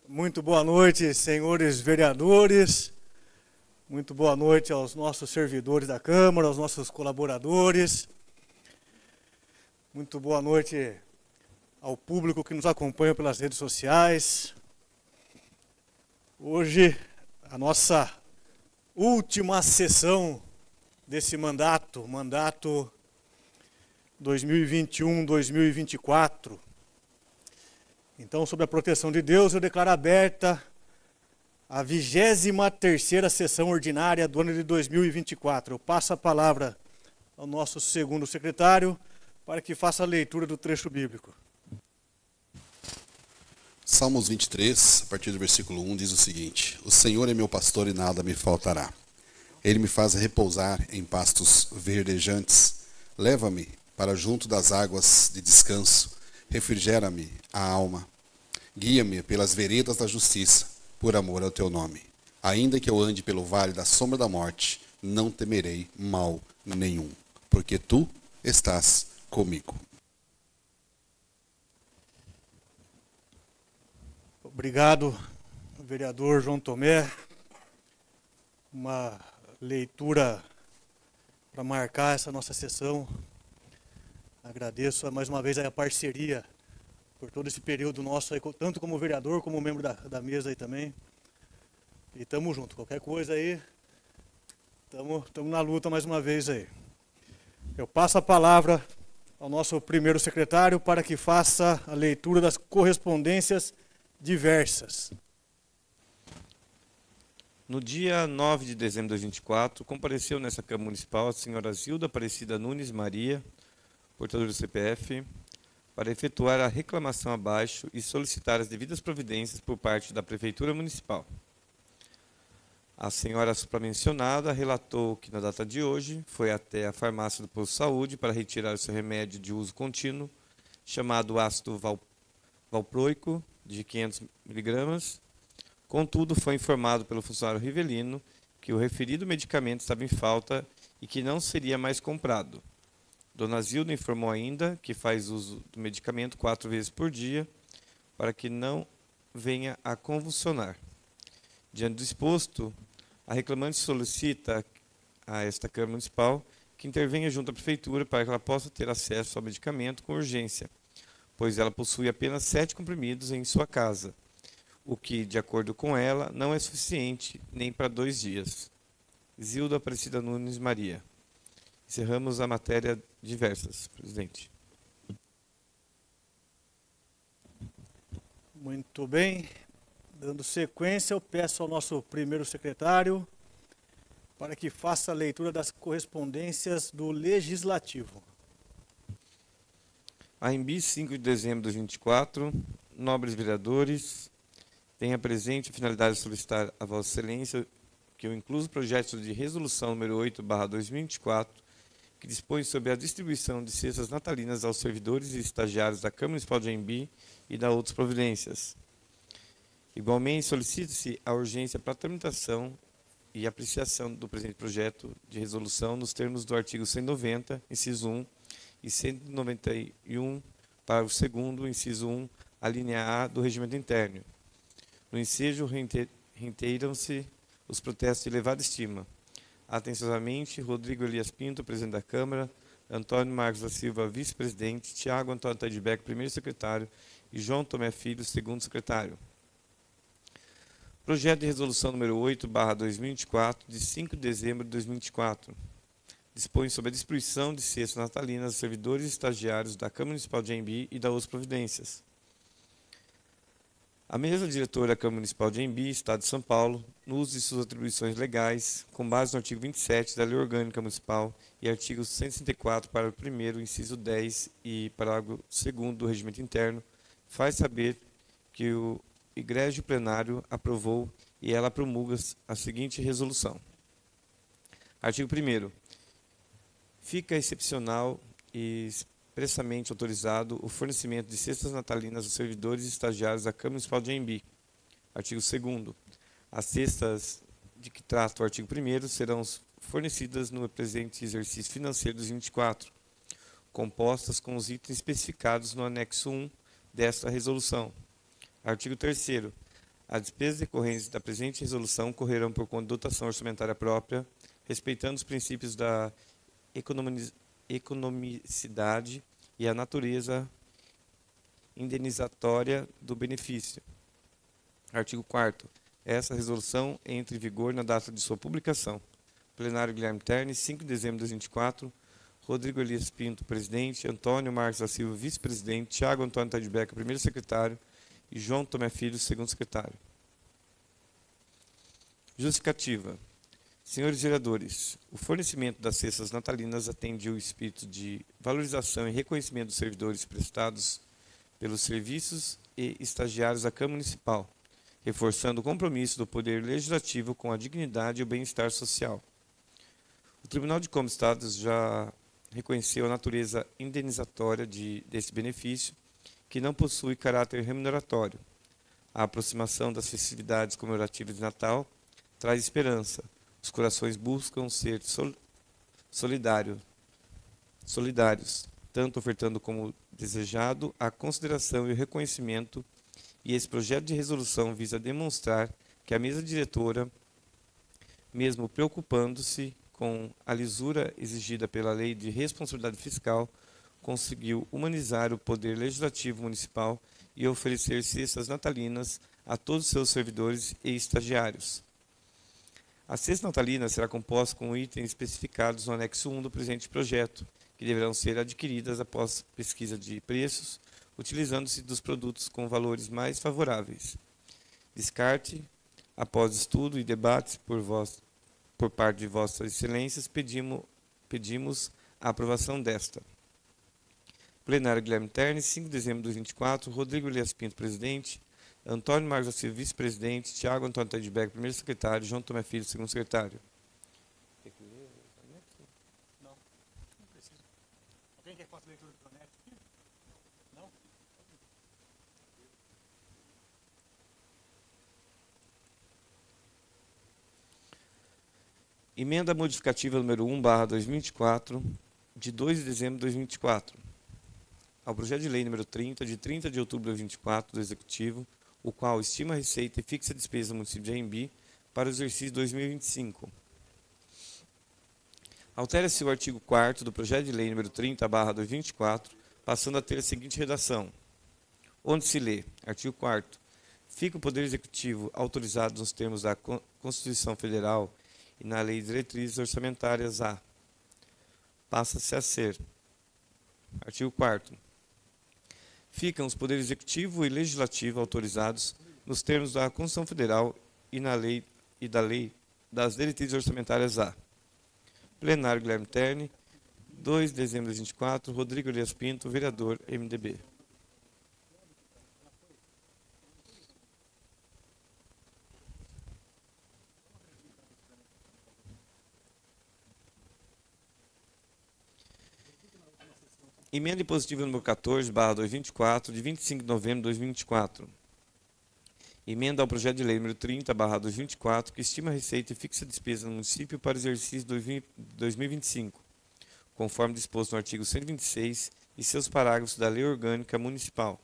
Muito boa noite, senhores vereadores. Muito boa noite aos nossos servidores da Câmara, aos nossos colaboradores. Muito boa noite ao público que nos acompanha pelas redes sociais. Hoje, a nossa última sessão desse mandato 2021-2024. Então, sob a proteção de Deus, eu declaro aberta a 23ª sessão ordinária do ano de 2024. Eu passo a palavra ao nosso segundo secretário para que faça a leitura do trecho bíblico. Salmos 23, a partir do versículo 1, diz o seguinte: O Senhor é meu pastor e nada me faltará. Ele me faz repousar em pastos verdejantes. Leva-me para junto das águas de descanso. Refrigera-me a alma. Guia-me pelas veredas da justiça, por amor ao teu nome. Ainda que eu ande pelo vale da sombra da morte, não temerei mal nenhum, porque tu estás comigo. Obrigado, vereador João Tomé. Uma leitura para marcar essa nossa sessão. Agradeço mais uma vez a parceria por todo esse período nosso, aí, tanto como vereador, como membro da mesa aí também. E estamos juntos. Qualquer coisa aí, estamos na luta mais uma vez aí. Eu passo a palavra ao nosso primeiro secretário para que faça a leitura das correspondências diversas. No dia 9 de dezembro de 2024, compareceu nessa Câmara Municipal a senhora Zilda Aparecida Nunes Maria, portadora do CPF, para efetuar a reclamação abaixo e solicitar as devidas providências por parte da Prefeitura Municipal. A senhora supramencionada relatou que, na data de hoje, foi até a farmácia do posto de saúde para retirar o seu remédio de uso contínuo, chamado ácido valproico, de 500 mg. Contudo, foi informado pelo funcionário Rivelino que o referido medicamento estava em falta e que não seria mais comprado. Dona Zilda informou ainda que faz uso do medicamento 4 vezes por dia para que não venha a convulsionar. Diante do exposto, a reclamante solicita a esta Câmara Municipal que intervenha junto à Prefeitura para que ela possa ter acesso ao medicamento com urgência, pois ela possui apenas 7 comprimidos em sua casa, o que, de acordo com ela, não é suficiente nem para 2 dias. Zilda Aparecida Nunes Maria. Encerramos a matéria diversas, presidente. Muito bem. Dando sequência, eu peço ao nosso primeiro secretário para que faça a leitura das correspondências do Legislativo. A EMBI, 5 de dezembro de 2024, nobres vereadores, tenha presente a finalidade de solicitar a Vossa Excelência que o incluso projeto de resolução número 8/2024, que dispõe sobre a distribuição de cestas natalinas aos servidores e estagiários da Câmara Municipal de Embi e da outras providências. Igualmente, solicita-se a urgência para a tramitação e apreciação do presente projeto de resolução nos termos do artigo 190, inciso 1, e 191, parágrafo 2º, inciso 1, a linha A do Regimento Interno. No ensejo, reiteram-se os protestos de elevada estima. Atenciosamente, Rodrigo Elias Pinto, presidente da Câmara, Antônio Marcos da Silva, vice-presidente, Tiago Antônio Tadbeck, primeiro secretário, e João Tomé Filho, segundo secretário. Projeto de resolução número 8/2024, de 5 de dezembro de 2024. Dispõe sobre a distribuição de cestas natalinas aos servidores e estagiários da Câmara Municipal de Embi e das outras providências. A mesa diretora da Câmara Municipal de Embi, Estado de São Paulo, no uso de suas atribuições legais, com base no artigo 27 da Lei Orgânica Municipal e artigo 164, parágrafo 1º, inciso 10 e parágrafo 2º do Regimento Interno, faz saber que o Egrégio Plenário aprovou e ela promulga a seguinte resolução. Artigo 1º. Fica excepcional e expressamente autorizado o fornecimento de cestas natalinas aos servidores e estagiários da Câmara Municipal de Embi, Artigo 2º. As cestas de que trata o artigo 1º serão fornecidas no presente exercício financeiro de 2024, compostas com os itens especificados no anexo 1 desta resolução. Artigo 3º. As despesas decorrentes da presente resolução correrão por conta de dotação orçamentária própria, respeitando os princípios da economicidade e a natureza indenizatória do benefício. Artigo 4º. Essa resolução entra em vigor na data de sua publicação. Plenário Guilherme Terni, 5 de dezembro de 2024. Rodrigo Elias Pinto, presidente. Antônio Marcos da Silva, vice-presidente. Tiago Antônio Tadbeca, primeiro secretário. E João Tomé Filho, segundo secretário. Justificativa. Senhores vereadores, o fornecimento das cestas natalinas atende o espírito de valorização e reconhecimento dos servidores prestados pelos serviços e estagiários da Câmara Municipal, reforçando o compromisso do Poder Legislativo com a dignidade e o bem-estar social. O Tribunal de Contas do Estado já reconheceu a natureza indenizatória desse benefício, que não possui caráter remuneratório. A aproximação das festividades comemorativas de Natal traz esperança. Os corações buscam ser solidários, tanto ofertando como desejado a consideração e o reconhecimento, e esse projeto de resolução visa demonstrar que a mesa diretora, mesmo preocupando-se com a lisura exigida pela Lei de Responsabilidade Fiscal, conseguiu humanizar o Poder Legislativo Municipal e oferecer cestas natalinas a todos os seus servidores e estagiários. A cesta natalina será composta com itens especificados no anexo 1 do presente projeto, que deverão ser adquiridas após pesquisa de preços, utilizando-se dos produtos com valores mais favoráveis. Descarte, após estudo e debates por parte de Vossas Excelências, pedimos a aprovação desta. Plenário Guilherme Terni, 5 de dezembro de 2024, Rodrigo Elias Pinto, presidente. Antônio Marcos da Silva, vice-presidente. Tiago Antônio Tadbeca, primeiro secretário. João Tomé Filho, segundo secretário. Não, não precisa. Alguém quer que faça leitura do anexo aqui? Não? Emenda modificativa número 1/2024, de 2 de dezembro de 2024. Ao projeto de lei número 30, de 30 de outubro de 2024, do Executivo, o qual estima a receita e fixa a despesa do município de Anhembi para o exercício 2025. Altera-se o artigo 4º do projeto de lei número 30/2024, passando a ter a seguinte redação, onde se lê, artigo 4º, fica o Poder Executivo autorizado nos termos da Constituição Federal e na Lei de Diretrizes Orçamentárias a, passa-se a ser, artigo 4º, ficam os poderes executivo e legislativo autorizados nos termos da Constituição Federal e na lei das diretrizes orçamentárias a. Plenário Guilherme Terni, 2 de dezembro de 2024, Rodrigo Elias Pinto, vereador, MDB. Emenda impositiva número 14/2024, de 25 de novembro de 2024. Emenda ao projeto de lei número 30/2024, que estima a receita e fixa a despesa no município para o exercício 2025, conforme disposto no artigo 126 e seus parágrafos da Lei Orgânica Municipal.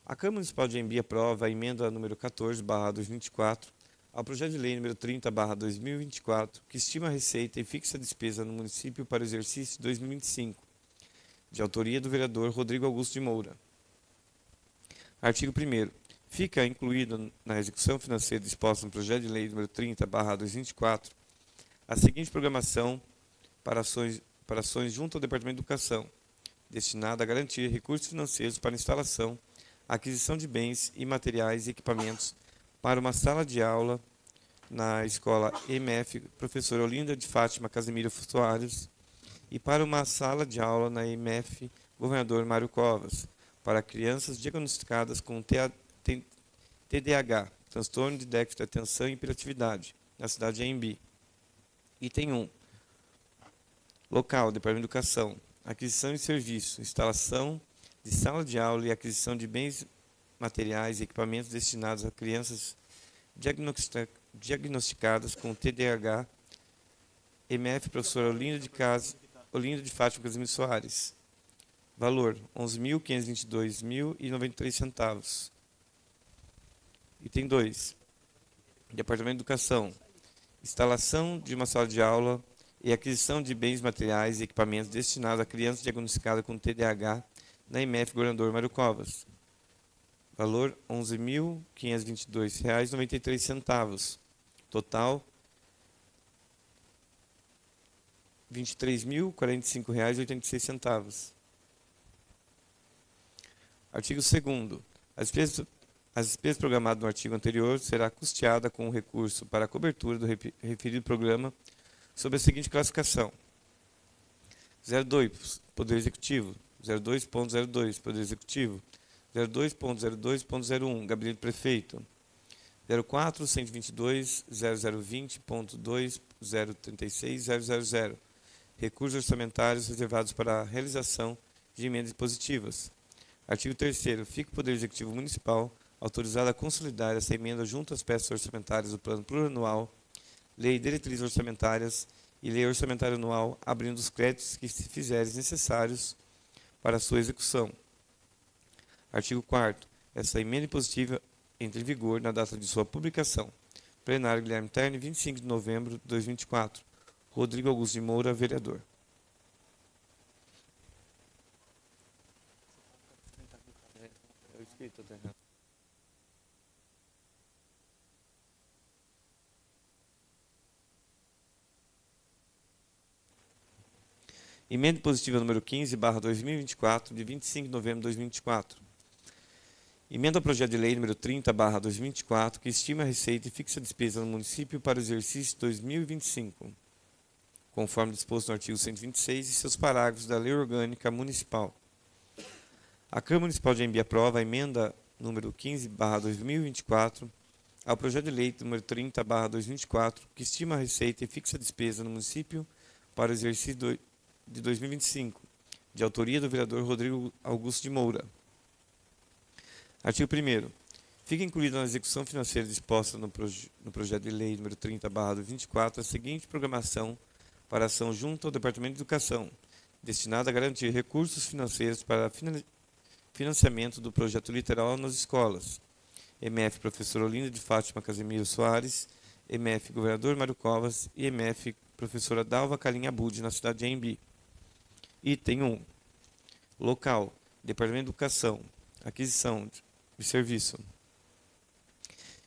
A Câmara Municipal de Anhembi aprova a emenda número 14/2024 ao projeto de lei número 30/2024, que estima a receita e fixa a despesa no município para o exercício 2025, de autoria do vereador Rodrigo Augusto de Moura. Artigo 1º. Fica incluído na execução financeira disposta no projeto de lei número 30/2024 a seguinte programação para ações junto ao Departamento de Educação, destinada a garantir recursos financeiros para instalação, aquisição de bens e materiais e equipamentos para uma sala de aula na Escola EMF Professora Olinda de Fátima Casimiro Soares e para uma sala de aula na EMF Governador Mário Covas, para crianças diagnosticadas com TDAH, transtorno de déficit de atenção e hiperatividade, na cidade de Anhembi. Item 1. Local, Departamento de Educação, aquisição de serviço, instalação de sala de aula e aquisição de bens materiais e equipamentos destinados a crianças diagnosticadas com TDAH, MF professora Olinda de Fátima Casimiro Soares. Valor: R$ 11.522,93. Item 2. Departamento de Educação. Instalação de uma sala de aula e aquisição de bens materiais e equipamentos destinados a crianças diagnosticadas com TDAH na MF Governador Mário Covas. Valor: R$ 11.522,93. Total: R$ 23.045,86. Artigo 2º. As despesas programadas no artigo anterior será custeada com recurso para a cobertura do referido programa sob a seguinte classificação: 02, Poder Executivo; 02.02, Poder Executivo; 02.02.01, Gabinete do Prefeito; 04, 122, 0020.2036.000, recursos orçamentários reservados para a realização de emendas impositivas. Artigo 3º. Fica o Poder Executivo Municipal autorizado a consolidar essa emenda junto às peças orçamentárias do Plano Plurianual, Lei de Diretrizes Orçamentárias e Lei Orçamentária Anual, abrindo os créditos que se fizerem necessários para a sua execução. Artigo 4º. Essa emenda impositiva entra em vigor na data de sua publicação. Plenário Guilherme Terni, 25 de novembro de 2024. Rodrigo Augusto de Moura, vereador. Emenda impositiva número 15/2024, de 25 de novembro de 2024. Emenda ao projeto de lei número 30/2024, que estima a receita e fixa a despesa no município para o exercício 2025, conforme disposto no artigo 126 e seus parágrafos da Lei Orgânica Municipal. A Câmara Municipal de Embi aprova a emenda número 15/2024 ao projeto de lei número 30/2024, que estima a receita e fixa a despesa no município para o exercício de 2025, de autoria do vereador Rodrigo Augusto de Moura. Artigo 1º. Fica incluída na execução financeira disposta no projeto de lei número 30/2024 a seguinte programação para ação junto ao Departamento de Educação, destinada a garantir recursos financeiros para financiamento do projeto literal nas escolas. MF Professora Olinda de Fátima Casimiro Soares, MF Governador Mário Covas e MF Professora Dalva Calinha Abud, na cidade de Embi. Item 1. Local: Departamento de Educação. Aquisição de serviço.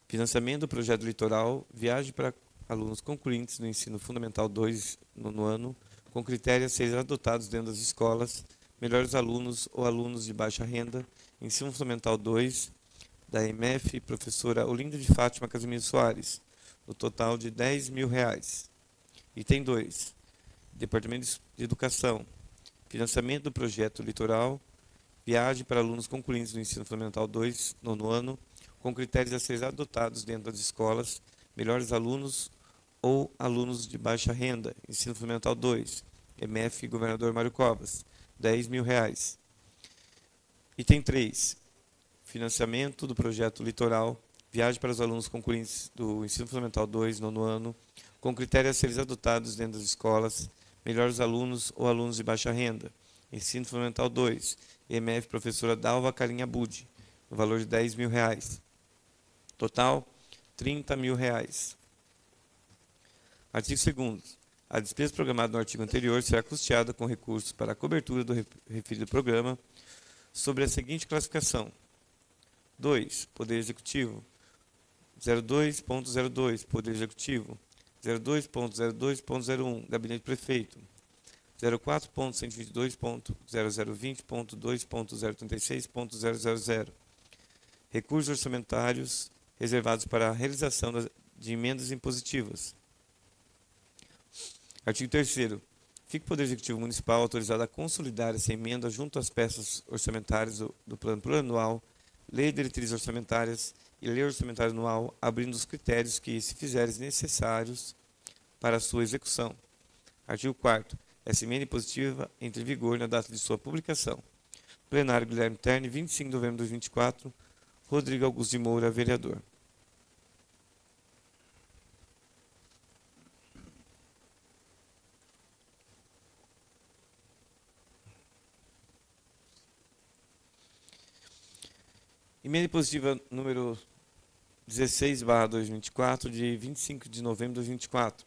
Financiamento do projeto litoral, viagem para alunos concluintes do ensino fundamental 2 no ano, com critérios a serem adotados dentro das escolas, melhores alunos ou alunos de baixa renda, ensino fundamental 2, da MF Professora Olinda de Fátima Casimiro Soares, no total de R$ 10.000. Item 2. Departamento de Educação. Financiamento do projeto litoral, viagem para alunos concluintes do ensino fundamental 2 no ano, com critérios a serem adotados dentro das escolas, melhores alunos ou alunos de baixa renda, ensino fundamental 2, MF Governador Mário Covas, R$ 10.000. Item 3. Financiamento do projeto litoral, viagem para os alunos concluintes do ensino fundamental 2 no ano, com critérios a serem adotados dentro das escolas, melhores alunos ou alunos de baixa renda, ensino fundamental 2, MF Professora Dalva Calinha Abud, no valor de R$ 10.000. Total, R$ 30.000. Artigo 2º. A despesa programada no artigo anterior será custeada com recursos para a cobertura do referido programa sobre a seguinte classificação: 2. Poder Executivo. 02.02, Poder Executivo. 02.02.01, Gabinete do Prefeito. 04.122.0020.2.036.000. Recursos orçamentários reservados para a realização de emendas impositivas. Artigo 3º. Fica o Poder Executivo Municipal autorizado a consolidar essa emenda junto às peças orçamentárias do Plano Plurianual, Lei de Diretrizes Orçamentárias e Lei Orçamentária Anual, abrindo os critérios que se fizerem necessários para a sua execução. Artigo 4º. Essa emenda impositiva entra em vigor na data de sua publicação. Plenário Guilherme Terni, 25 de novembro de 2024. Rodrigo Augusto de Moura, vereador. Emenda impositiva número 16/2024, de 25 de novembro de 2024.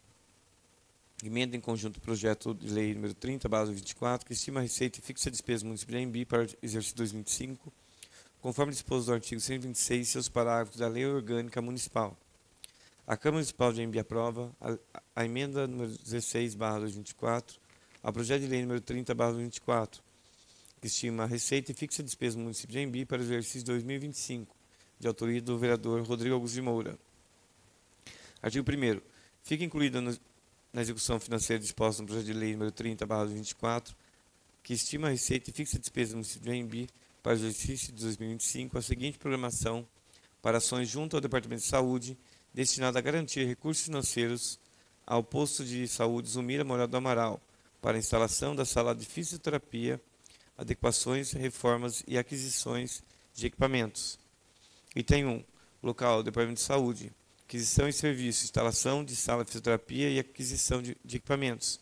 Emenda em conjunto projeto de lei número 30/2024, que estima a receita e fixa a despesa do município de Anhembi para o exercício 2025, conforme disposto do artigo 126 e seus parágrafos da Lei Orgânica Municipal. A Câmara Municipal de Anhembi aprova a emenda número 16/2024 ao projeto de lei número 30/2024, que estima a receita e fixa a despesa do município de Anhembi para o exercício 2025, de autoria do vereador Rodrigo Augusto de Moura. Artigo 1º. Fica incluída na execução financeira disposta no projeto de lei número 30/2024, que estima a receita e fixa a despesa do município de Anhembi para o exercício de 2025, a seguinte programação para ações junto ao Departamento de Saúde, destinada a garantir recursos financeiros ao posto de saúde Zumira Moral do Amaral, para a instalação da sala de fisioterapia, adequações, reformas e aquisições de equipamentos. Item 1. Local, Departamento de Saúde. Aquisição e serviço, instalação de sala de fisioterapia e aquisição de equipamentos.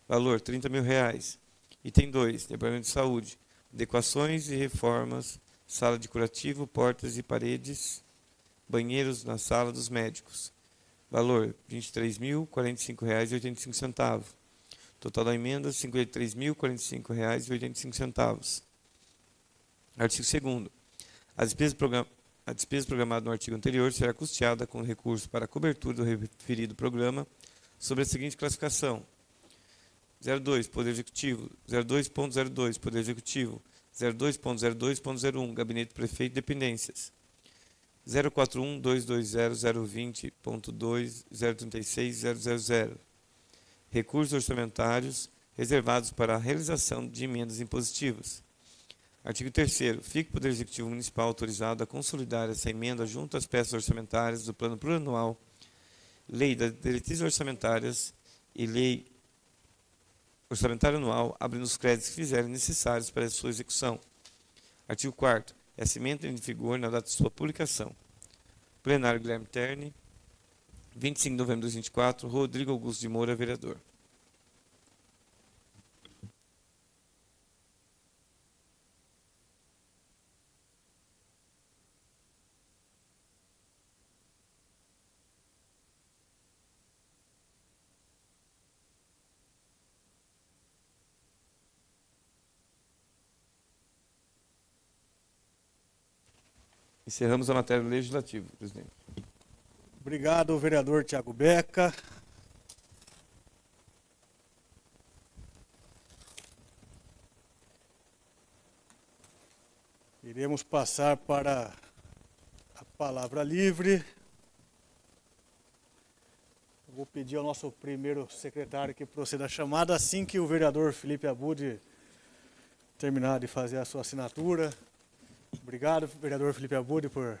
Valor, R$ 30.000. Item 2. Departamento de Saúde. Adequações e reformas, sala de curativo, portas e paredes, banheiros na sala dos médicos. Valor, R$ 23.045,85. Total da emenda, R$ 53.045,85. Artigo 2º. A despesa programada no artigo anterior será custeada com recurso para a cobertura do referido programa sobre a seguinte classificação: 02, Poder Executivo, 02.02, Poder Executivo, 02.02.01, Gabinete do Prefeito, Dependências, 041.220020.2.036.000, recursos orçamentários reservados para a realização de emendas impositivas. Artigo 3º. Fica o Poder Executivo Municipal autorizado a consolidar essa emenda junto às peças orçamentárias do Plano Plurianual, Lei das Diretrizes Orçamentárias e Lei Orçamentária Anual, abrindo os créditos que fizerem necessários para a sua execução. Artigo 4º. Essa emenda entra em vigor na data de sua publicação. Plenário Guilherme Terni, 25 de novembro de 2024, Rodrigo Augusto de Moura, vereador. Encerramos a matéria legislativa, presidente. Obrigado, vereador Tiago Beca. Iremos passar para a palavra livre. Eu vou pedir ao nosso primeiro secretário que proceda a chamada assim que o vereador Felipe Abud terminar de fazer a sua assinatura. Obrigado, vereador Felipe Abud, por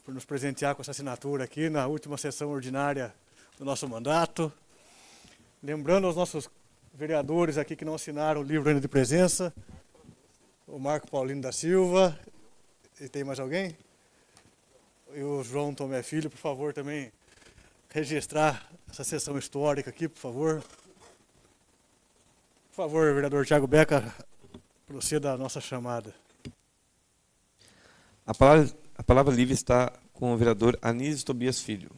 nos presentear com essa assinatura aqui na última sessão ordinária do nosso mandato. Lembrando aos nossos vereadores aqui que não assinaram o livro ainda de presença, o Marco Paulino da Silva, e tem mais alguém? E o João Tomé Filho, por favor, também registrar essa sessão histórica aqui, por favor. Por favor, vereador Tiago Beca, proceda à nossa chamada. A palavra livre está com o vereador Anísio Tobias Filho.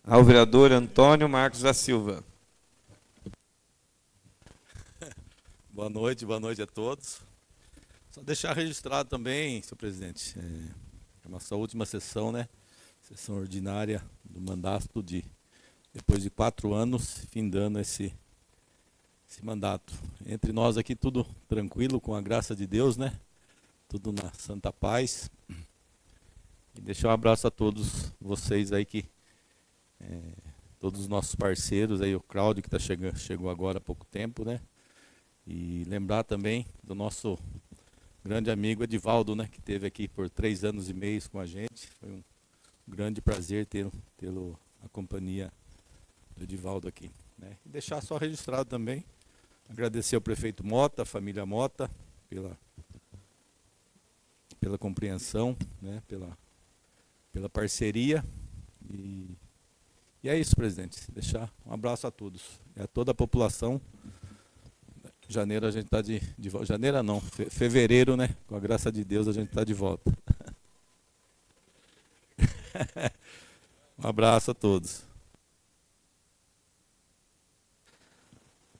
Ao vereador Antônio Marcos da Silva. Boa noite a todos. Só deixar registrado também, senhor presidente, a nossa última sessão, né? Sessão ordinária do mandato depois de 4 anos, findando esse mandato. Entre nós aqui tudo tranquilo, com a graça de Deus, né? Tudo na santa paz. E deixar um abraço a todos vocês aí todos os nossos parceiros aí, o Cláudio que chegou agora há pouco tempo, né? E lembrar também do nosso grande amigo Edivaldo, né? Que esteve aqui por 3 anos e meio com a gente. Foi um grande prazer tê-lo a companhia do Edivaldo aqui, né? E deixar só registrado também, agradecer ao prefeito Mota, a família Mota, pela compreensão, né, pela parceria. E é isso, presidente. Deixar um abraço a todos. E a toda a população. Janeiro a gente está de volta. Janeiro não, fevereiro, né? Com a graça de Deus a gente está de volta. Um abraço a todos.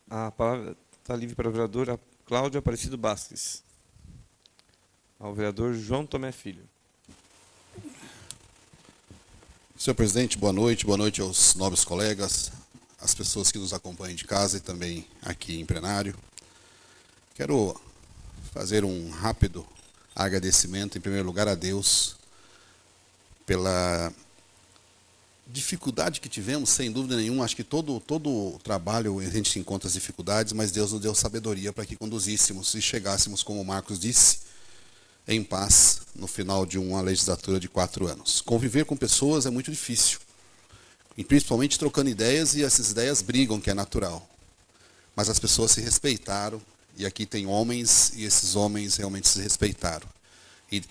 A palavra está livre para a vereadora Cláudia Aparecido Basques. Ao vereador João Tomé Filho. Senhor presidente, boa noite aos nobres colegas, às pessoas que nos acompanham de casa e também aqui em plenário. Quero fazer um rápido agradecimento, em primeiro lugar, a Deus pela dificuldade que tivemos, sem dúvida nenhuma. Acho que todo trabalho a gente encontra as dificuldades, mas Deus nos deu sabedoria para que conduzíssemos e chegássemos, como o Marcos disse, em paz no final de uma legislatura de 4 anos. Conviver com pessoas é muito difícil, e principalmente trocando ideias, e essas ideias brigam, que é natural. Mas as pessoas se respeitaram, e aqui tem homens, e esses homens realmente se respeitaram.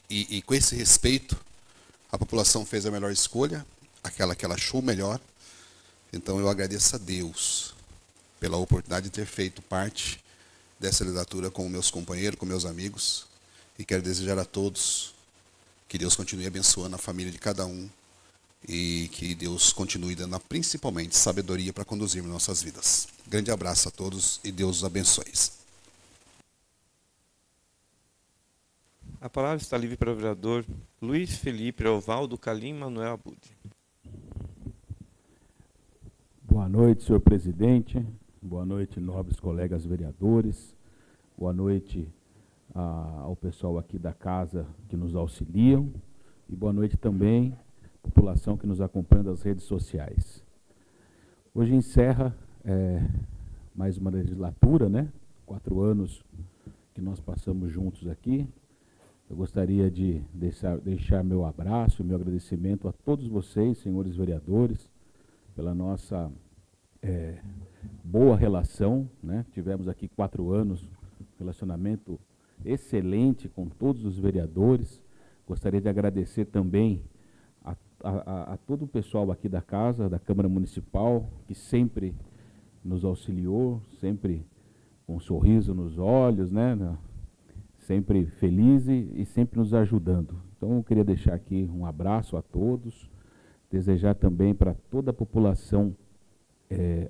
E com esse respeito, a população fez a melhor escolha, aquela que ela achou melhor. Então eu agradeço a Deus pela oportunidade de ter feito parte dessa legislatura com meus companheiros, com meus amigos, e quero desejar a todos que Deus continue abençoando a família de cada um e que Deus continue dando principalmente sabedoria para conduzirmos nossas vidas. Grande abraço a todos e Deus os abençoe. A palavra está livre para o vereador Luiz Felipe Ovaldo Calim Manuel Abud. Boa noite, senhor presidente. Boa noite, nobres colegas vereadores. Boa noite ao pessoal aqui da casa que nos auxiliam. E boa noite também à população que nos acompanha das redes sociais. Hoje encerra mais uma legislatura, né? 4 anos que nós passamos juntos aqui. Eu gostaria de deixar meu abraço, meu agradecimento a todos vocês, senhores vereadores, pela nossa boa relação, né? Tivemos aqui 4 anos, relacionamento excelente com todos os vereadores. Gostaria de agradecer também a todo o pessoal aqui da casa, da Câmara Municipal, que sempre nos auxiliou, sempre com um sorriso nos olhos, né? Sempre feliz e sempre nos ajudando. Então eu queria deixar aqui um abraço a todos, desejar também para toda a população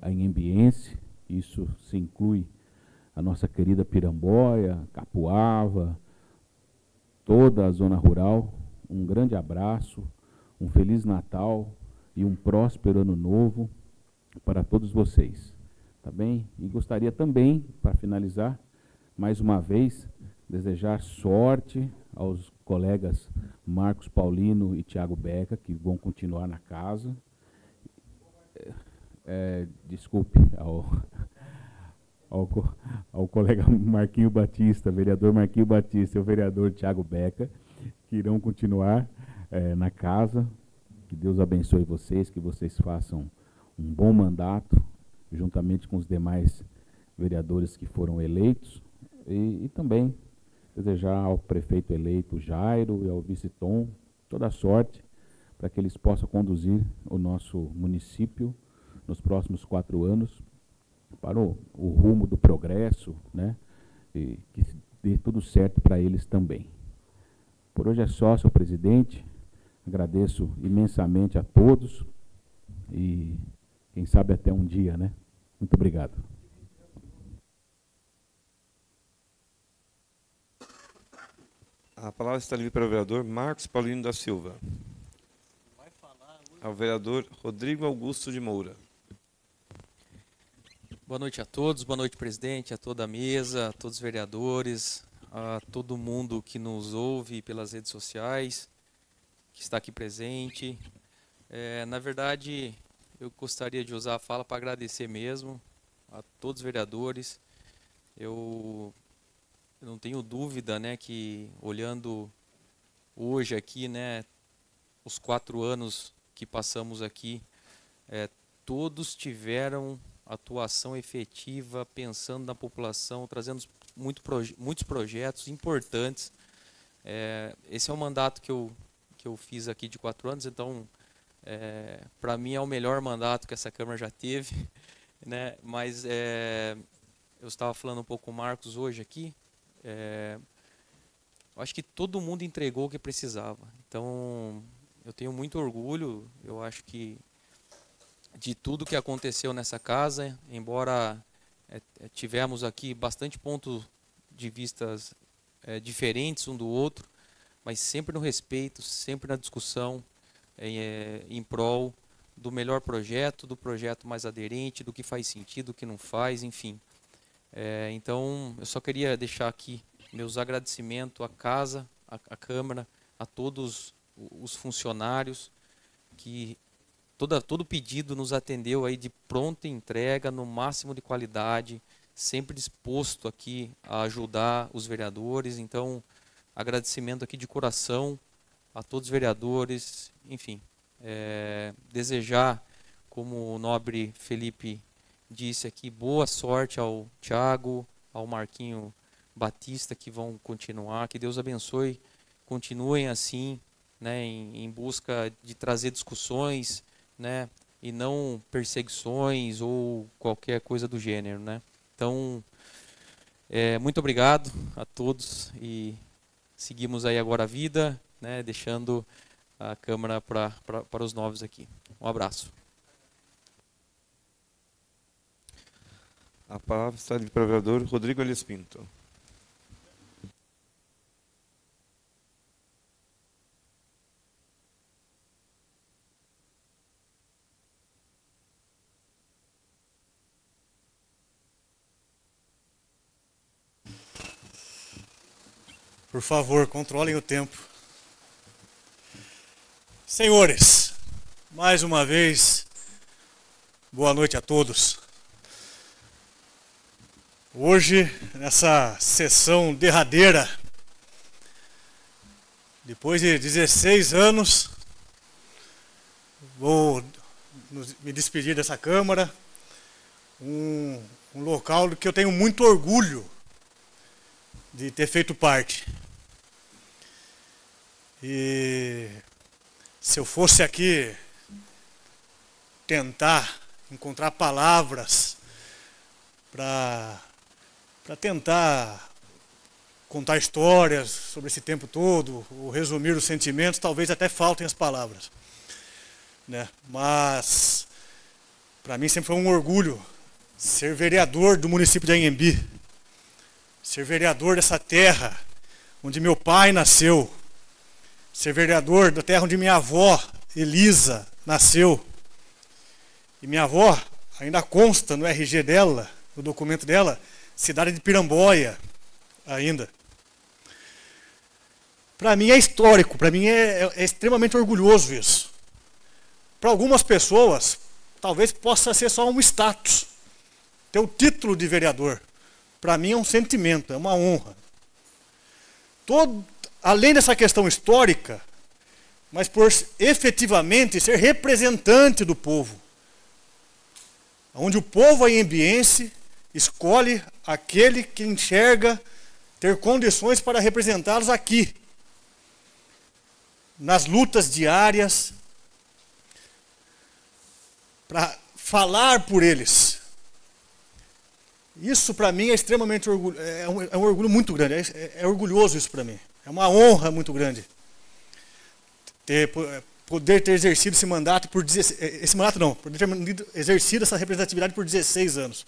anhembiense, isso se inclui a nossa querida Piramboia, Capuava, toda a zona rural, um grande abraço, um Feliz Natal e um próspero Ano Novo para todos vocês, tá bem? E gostaria também, para finalizar, mais uma vez, desejar sorte aos colegas Marcos Paulino e Tiago Beca, que vão continuar na casa. Desculpe, ao colega Marquinho Batista, vereador Marquinho Batista e o vereador Tiago Beca, que irão continuar na casa. Que Deus abençoe vocês, que vocês façam um bom mandato, juntamente com os demais vereadores que foram eleitos, e também desejar ao prefeito eleito Jairo e ao vice-tom toda a sorte para que eles possam conduzir o nosso município nos próximos 4 anos para o rumo do progresso, né? E que dê tudo certo para eles também. Por hoje é só, senhor presidente. Agradeço imensamente a todos e quem sabe até um dia, né? Muito obrigado. A palavra está livre para o vereador Marcos Paulino da Silva. Ao vereador Rodrigo Augusto de Moura. Boa noite a todos, boa noite, presidente, a toda a mesa, a todos os vereadores, a todo mundo que nos ouve pelas redes sociais, que está aqui presente. Na verdade, eu gostaria de usar a fala para agradecer mesmo a todos os vereadores. Eu não tenho dúvida, né, que olhando hoje aqui, né, os 4 anos que passamos aqui, todos tiveram atuação efetiva, pensando na população, trazendo muitos projetos importantes Esse é o mandato que eu fiz aqui de 4 anos, então, para mim é o melhor mandato que essa Câmara já teve, né? Mas eu estava falando um pouco com o Marcos hoje aqui, eu acho que todo mundo entregou o que precisava. Então, eu tenho muito orgulho, eu acho que de tudo que aconteceu nessa casa, embora tivemos aqui bastante pontos de vistas diferentes um do outro, mas sempre no respeito, sempre na discussão, em prol do melhor projeto, do projeto mais aderente, do que faz sentido, do que não faz, enfim. Então, eu só queria deixar aqui meus agradecimentos à casa, à Câmara, a todos os funcionários que todo pedido nos atendeu aí de pronta entrega, no máximo de qualidade, sempre disposto aqui a ajudar os vereadores. Então, agradecimento aqui de coração a todos os vereadores, enfim, desejar, como o nobre Felipe disse aqui, boa sorte ao Thiago, ao Marquinho Batista, que vão continuar, que Deus abençoe, continuem assim, né, em busca de trazer discussões, né, e não perseguições ou qualquer coisa do gênero, né. Então, muito obrigado a todos e seguimos aí agora a vida, né, deixando a Câmara para os novos aqui. Um abraço. A palavra está de para o vereador Rodrigo Elias Pinto. Por favor, controlem o tempo. Senhores, mais uma vez, boa noite a todos. Hoje, nessa sessão derradeira, depois de 16 anos, vou me despedir dessa Câmara, um local do que eu tenho muito orgulho de ter feito parte. E se eu fosse aqui tentar encontrar palavras para tentar contar histórias sobre esse tempo todo, ou resumir os sentimentos, talvez até faltem as palavras, né? Mas para mim sempre foi um orgulho ser vereador do município de Anhembi, ser vereador dessa terra onde meu pai nasceu, ser vereador da terra onde minha avó, Elisa, nasceu. E minha avó ainda consta no RG dela, no documento dela, cidade de Piramboia ainda. Para mim é histórico, para mim é extremamente orgulhoso isso. Para algumas pessoas, talvez possa ser só um status, ter o título de vereador. Para mim é um sentimento, é uma honra. Além dessa questão histórica, mas por efetivamente ser representante do povo, onde o povo anhembiense escolhe aquele que enxerga ter condições para representá-los aqui, nas lutas diárias, para falar por eles. Isso para mim é extremamente orgulho, é um orgulho muito grande, é orgulhoso isso para mim. É uma honra muito grande poder ter exercido esse mandato por 16, esse mandato não, poder ter exercido essa representatividade por 16 anos.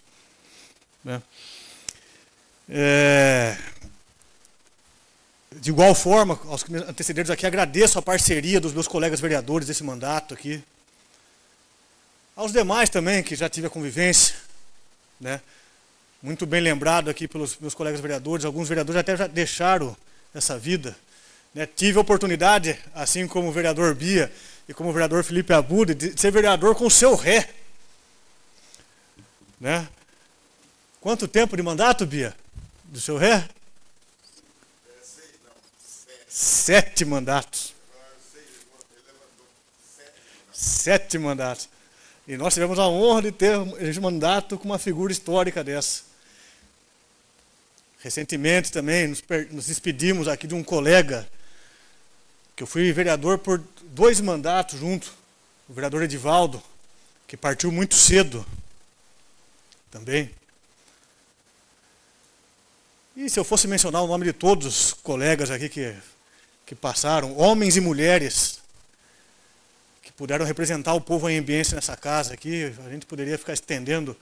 Né? De igual forma, aos que me antecederam aqui, agradeço a parceria dos meus colegas vereadores desse mandato aqui. Aos demais também, que já tive a convivência, né? Muito bem lembrado aqui pelos meus colegas vereadores, alguns vereadores até já deixaram essa vida. Né? Tive a oportunidade, assim como o vereador Bia e como o vereador Felipe Abud, de ser vereador com o seu ré. Né? Quanto tempo de mandato, Bia? Do seu ré? 7 mandatos. 7 mandatos. E nós tivemos a honra de ter esse mandato com uma figura histórica dessa. Recentemente também nos despedimos aqui de um colega, que eu fui vereador por 2 mandatos junto, o vereador Edivaldo, que partiu muito cedo também. E se eu fosse mencionar o nome de todos os colegas aqui que passaram, homens e mulheres, que puderam representar o povo ambiense nessa casa aqui, a gente poderia ficar estendendo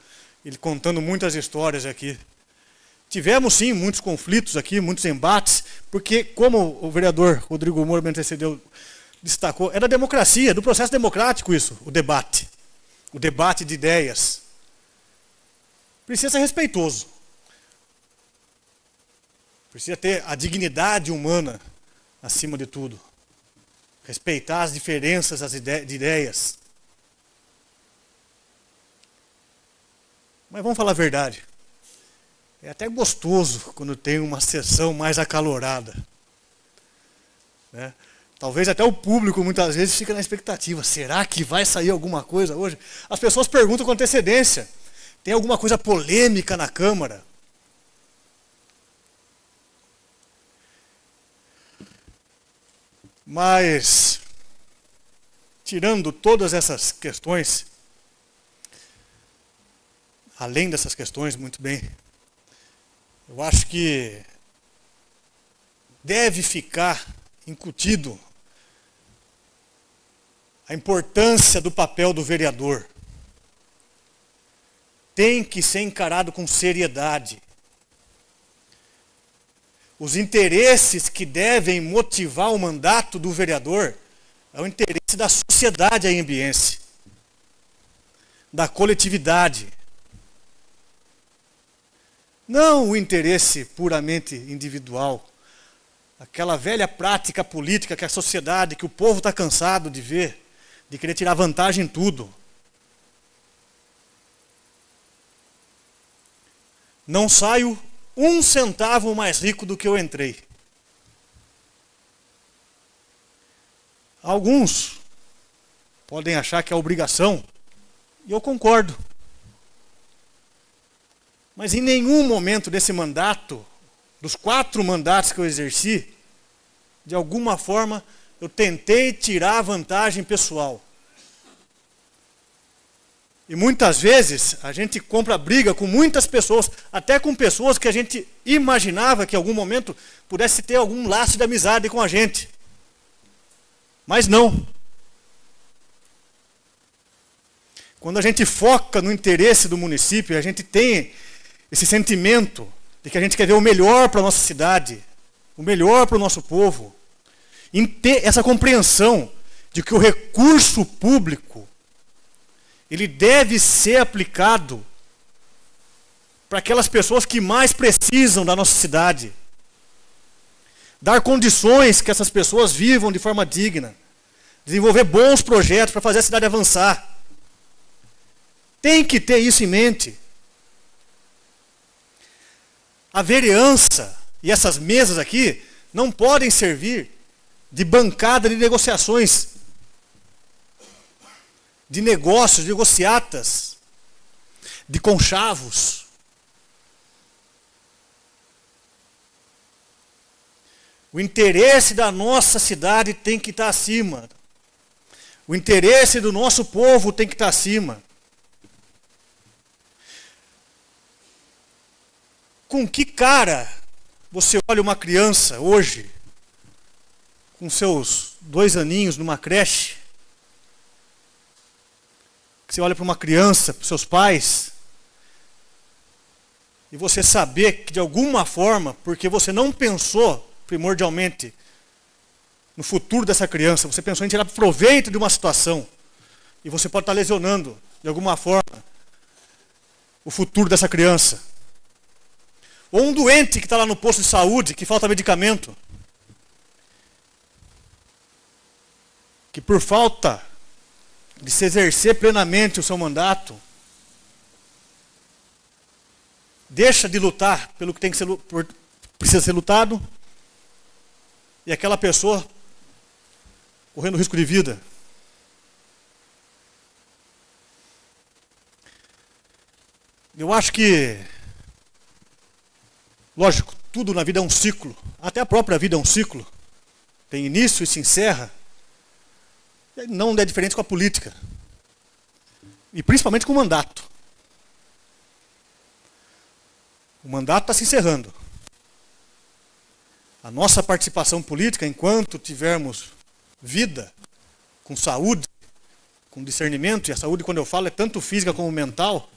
e contando muitas histórias aqui. Tivemos sim muitos conflitos aqui, muitos embates, porque como o vereador Rodrigo Moura me antecedeu, destacou, é da democracia, do processo democrático isso, o debate de ideias. Precisa ser respeitoso. Precisa ter a dignidade humana acima de tudo. Respeitar as diferenças de ideias. Mas vamos falar a verdade. É até gostoso quando tem uma sessão mais acalorada. Né? Talvez até o público muitas vezes fica na expectativa. Será que vai sair alguma coisa hoje? As pessoas perguntam com antecedência. Tem alguma coisa polêmica na Câmara? Mas, tirando todas essas questões, além dessas questões, muito bem, eu acho que deve ficar incutido a importância do papel do vereador. Tem que ser encarado com seriedade. Os interesses que devem motivar o mandato do vereador é o interesse da sociedade ambiense, da coletividade. Não o interesse puramente individual. Aquela velha prática política que a sociedade, que o povo está cansado de ver, de querer tirar vantagem em tudo. Não saio 1 centavo mais rico do que eu entrei. Alguns podem achar que é obrigação, e eu concordo. Mas em nenhum momento desse mandato, dos 4 mandatos que eu exerci, de alguma forma eu tentei tirar vantagem pessoal. E muitas vezes a gente compra briga com muitas pessoas, até com pessoas que a gente imaginava que em algum momento pudesse ter algum laço de amizade com a gente. Mas não. Quando a gente foca no interesse do município, a gente tem esse sentimento de que a gente quer ver o melhor para a nossa cidade, o melhor para o nosso povo, em ter essa compreensão de que o recurso público ele deve ser aplicado para aquelas pessoas que mais precisam da nossa cidade. Dar condições que essas pessoas vivam de forma digna. Desenvolver bons projetos para fazer a cidade avançar. Tem que ter isso em mente. A vereança e essas mesas aqui não podem servir de bancada de negociações, de negócios, de negociatas, de conchavos. O interesse da nossa cidade tem que estar acima. O interesse do nosso povo tem que estar acima. Com que cara você olha uma criança hoje, com seus 2 aninhos numa creche, que você olha para uma criança, para os seus pais, e você saber que de alguma forma, porque você não pensou primordialmente no futuro dessa criança, você pensou em tirar proveito de uma situação, e você pode estar lesionando, de alguma forma, o futuro dessa criança. Ou um doente que está lá no posto de saúde, que falta medicamento, que por falta de se exercer plenamente o seu mandato, deixa de lutar pelo que tem que ser, precisa ser lutado, e aquela pessoa correndo risco de vida. Eu acho que Lógico, tudo na vida é um ciclo. Até a própria vida é um ciclo. Tem início e se encerra. Não é diferente com a política. E principalmente com o mandato. O mandato está se encerrando. A nossa participação política, enquanto tivermos vida, com saúde, com discernimento, e a saúde, quando eu falo, é tanto física como mental,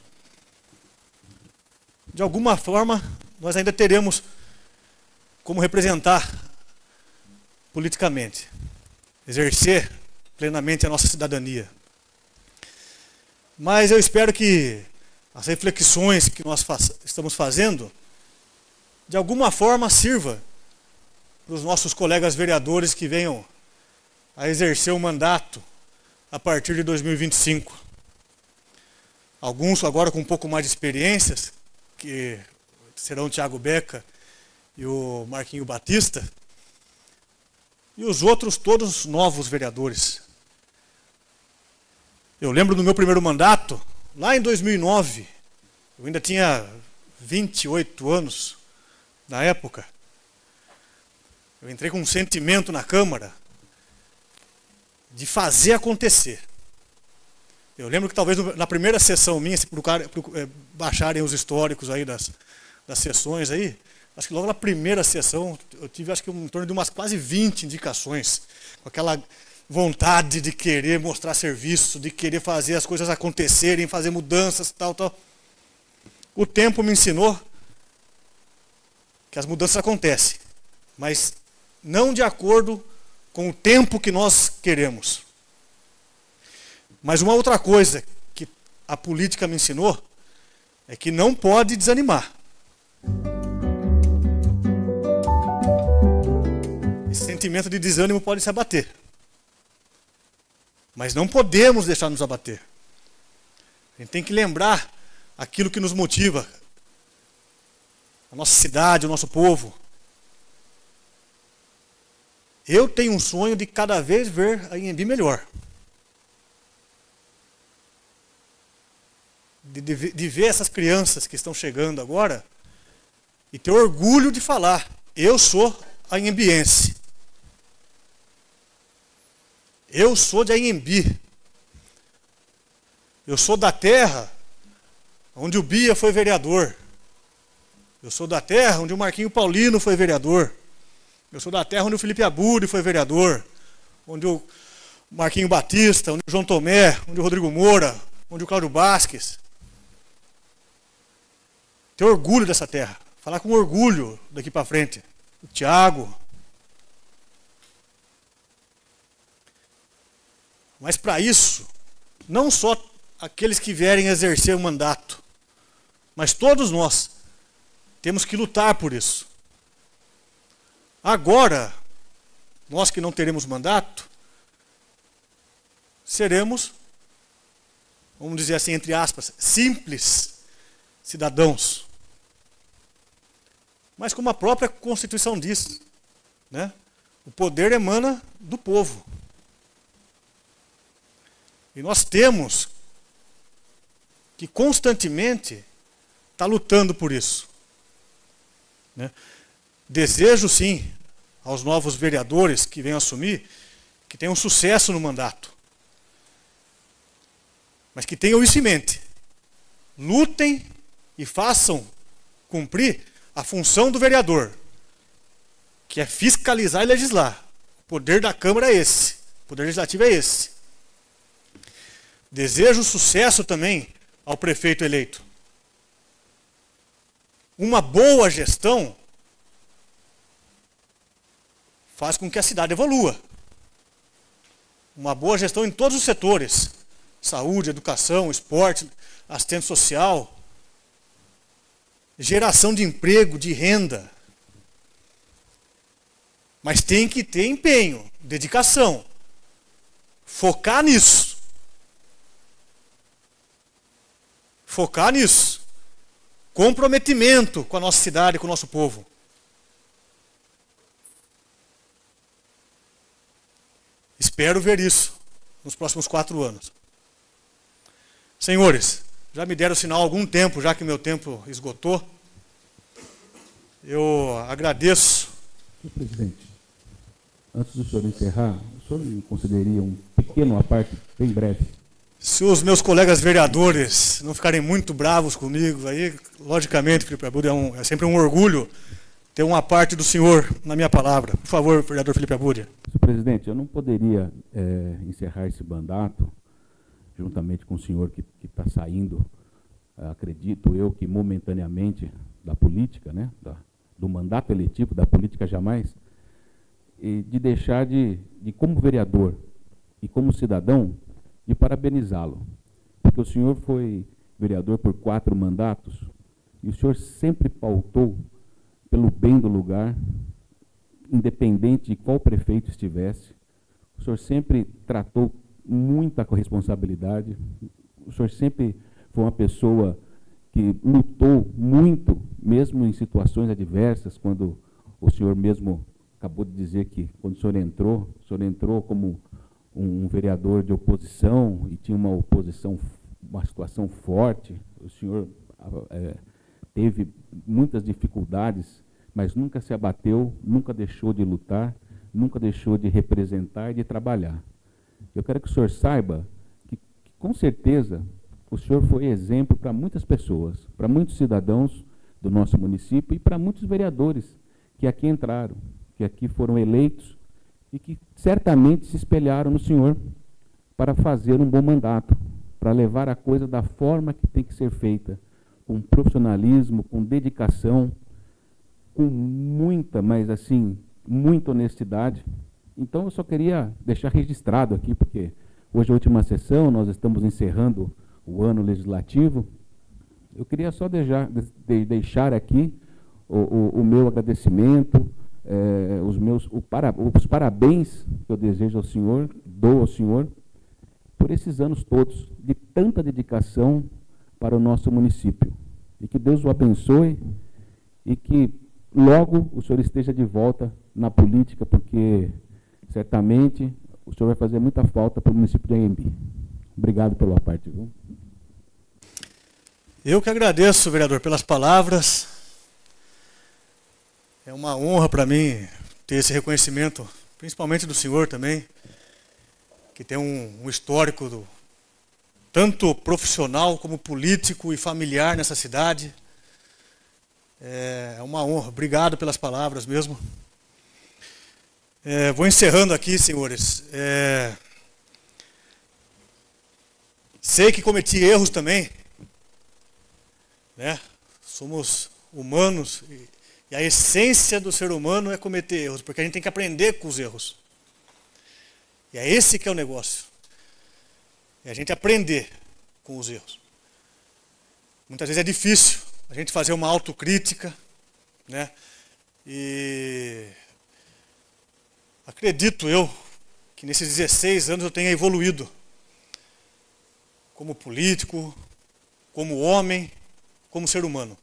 de alguma forma, nós ainda teremos como representar politicamente, exercer plenamente a nossa cidadania. Mas eu espero que as reflexões que nós estamos fazendo, de alguma forma, sirva para os nossos colegas vereadores que venham a exercer o mandato a partir de 2025. Alguns agora com um pouco mais de experiências, que serão o Thiago Beca e o Marquinho Batista, e os outros todos novos vereadores. Eu lembro do meu primeiro mandato, lá em 2009, eu ainda tinha 28 anos na época. Eu entrei com um sentimento na Câmara de fazer acontecer. Eu lembro que talvez na primeira sessão minha, se baixarem os históricos aí das sessões aí, acho que logo na primeira sessão eu tive acho que em torno de umas quase 20 indicações, com aquela vontade de querer mostrar serviço, de querer fazer as coisas acontecerem, fazer mudanças, tal. O tempo me ensinou que as mudanças acontecem, mas não de acordo com o tempo que nós queremos. Mas uma outra coisa que a política me ensinou é que não pode desanimar. Esse sentimento de desânimo pode se abater. Mas não podemos deixar nos abater. A gente tem que lembrar aquilo que nos motiva. A nossa cidade, o nosso povo. Eu tenho um sonho de cada vez ver a Anhembi melhor. De ver essas crianças que estão chegando agora e ter orgulho de falar, eu sou anhembiense. Eu sou de Anhembi. Eu sou da terra onde o Bia foi vereador. Eu sou da terra onde o Marquinho Paulino foi vereador. Eu sou da terra onde o Felipe Abudi foi vereador. Onde o Marquinho Batista, onde o João Tomé, onde o Rodrigo Moura, onde o Cláudio Basques. Ter orgulho dessa terra. Falar com orgulho daqui para frente. O Thiago. Mas para isso, não só aqueles que vierem exercer o mandato, mas todos nós temos que lutar por isso. Agora, nós que não teremos mandato, seremos, vamos dizer assim, entre aspas, simples cidadãos. Mas como a própria Constituição diz, né? O poder emana do povo. E nós temos que constantemente estar lutando por isso. Né? Desejo, sim, aos novos vereadores que venham assumir, que tenham sucesso no mandato. Mas que tenham isso em mente. Lutem e façam cumprir a função do vereador, que é fiscalizar e legislar. O poder da Câmara é esse. O poder legislativo é esse. Desejo sucesso também ao prefeito eleito. Uma boa gestão faz com que a cidade evolua. Uma boa gestão em todos os setores. Saúde, educação, esporte, assistência social, geração de emprego, de renda. Mas tem que ter empenho, dedicação. Focar nisso. Focar nisso. Comprometimento com a nossa cidade, com o nosso povo. Espero ver isso nos próximos 4 anos. Senhores, já me deram sinal há algum tempo, já que meu tempo esgotou. Eu agradeço. Senhor presidente, antes do senhor encerrar, o senhor me concederia um pequeno aparte, bem breve? Se os meus colegas vereadores não ficarem muito bravos comigo, aí, logicamente, Felipe Abud, é sempre um orgulho ter uma parte do senhor na minha palavra. Por favor, vereador Felipe Abud. Senhor presidente, eu não poderia encerrar esse mandato, juntamente com o senhor que está saindo, acredito eu que momentaneamente, da política, né, do mandato eletivo, da política jamais, e de deixar de como vereador e como cidadão, de parabenizá-lo. Porque o senhor foi vereador por 4 mandatos e o senhor sempre pautou pelo bem do lugar, independente de qual prefeito estivesse. O senhor sempre tratou muita corresponsabilidade. O senhor sempre foi uma pessoa que lutou muito, mesmo em situações adversas, quando o senhor mesmo acabou de dizer que, quando o senhor entrou como um vereador de oposição e tinha uma situação forte. O senhor teve muitas dificuldades, mas nunca se abateu, nunca deixou de lutar, nunca deixou de representar e de trabalhar. Eu quero que o senhor saiba que com certeza, o senhor foi exemplo para muitas pessoas, para muitos cidadãos do nosso município e para muitos vereadores que aqui entraram, que aqui foram eleitos e que certamente se espelharam no senhor para fazer um bom mandato, para levar a coisa da forma que tem que ser feita, com profissionalismo, com dedicação, com muita, mas assim, muita honestidade. Então eu só queria deixar registrado aqui, porque hoje é a última sessão, nós estamos encerrando o ano legislativo. Eu queria só deixar aqui o meu agradecimento, os parabéns que eu desejo ao senhor, dou ao senhor, por esses anos todos de tanta dedicação para o nosso município. E que Deus o abençoe e que logo o senhor esteja de volta na política, porque certamente o senhor vai fazer muita falta para o município de Anhembi. Obrigado pela parte. Viu? Eu que agradeço, vereador, pelas palavras. É uma honra para mim ter esse reconhecimento, principalmente do senhor também, que tem um histórico tanto profissional como político e familiar nessa cidade. É uma honra. Obrigado pelas palavras mesmo. Vou encerrando aqui, senhores. Sei que cometi erros também, né? Somos humanos e a essência do ser humano é cometer erros, porque a gente tem que aprender com os erros. E é esse que é o negócio. É a gente aprender com os erros. Muitas vezes é difícil a gente fazer uma autocrítica, né? E acredito eu que nesses 16 anos eu tenha evoluído como político, como homem, como ser humano.